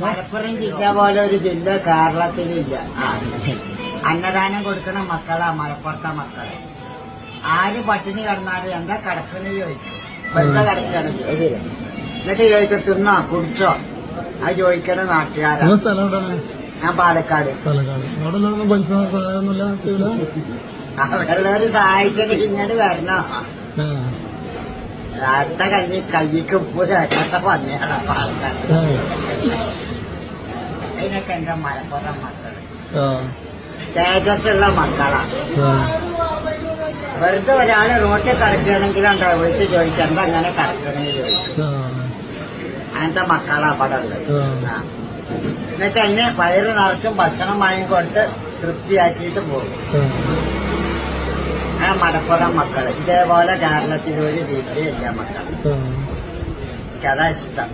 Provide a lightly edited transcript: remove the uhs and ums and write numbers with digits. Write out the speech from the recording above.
മലപ്പുറം ജില്ല പോലെ ഒരു ജില്ല കേരളത്തിലില്ല. അന്നദാനം കൊടുക്കണ മക്കളാ മലപ്പുറത്തെ മക്കളെ. ആര് പട്ടിണി കിടന്നാലും എന്താ കിടക്കുന്ന ചോദിക്കും. വെറുതെ കിടക്കണം എന്നിട്ട് ചോദിക്കും തിന്നോ കുടിച്ചോ അത് ചോദിക്കണ നാട്ടുകാരാണ്. ഞാൻ പാലക്കാട്. അവിടെയുള്ളവര് സഹായിക്കണ ഇങ്ങോട്ട് വരണോ? അടുത്ത കയ്യിക്ക് ഉപ്പ് തേക്കാത്ത പന്നിയാണ് പാലക്കാട്. അതിനൊക്കെ എന്റെ മലപ്പുറം മക്കള് തേജസ്സുള്ള മക്കളാണ്. വെറുതെ ഒരാള് റോട്ടിൽ കിടക്കുകയാണെങ്കിലുണ്ടോ വീട്ടിൽ ചോദിക്കാം എന്താ അങ്ങനെ കിടക്കണമെന്ന് ചോദിച്ചു. അങ്ങനത്തെ മക്കളാ അവിടെ ഉള്ളത്. എന്നിട്ട് എന്നെ വയറ് നിറച്ചും ഭക്ഷണം വാങ്ങിക്കൊടുത്ത് തൃപ്തിയാക്കിയിട്ട് പോകും. ആ മലപ്പുറം മക്കള് ഇതേപോലെ കേരളത്തിൽ ഒരു രീതിയില്ല മക്കൾ. എനിക്കതാ ഇഷ്ടം.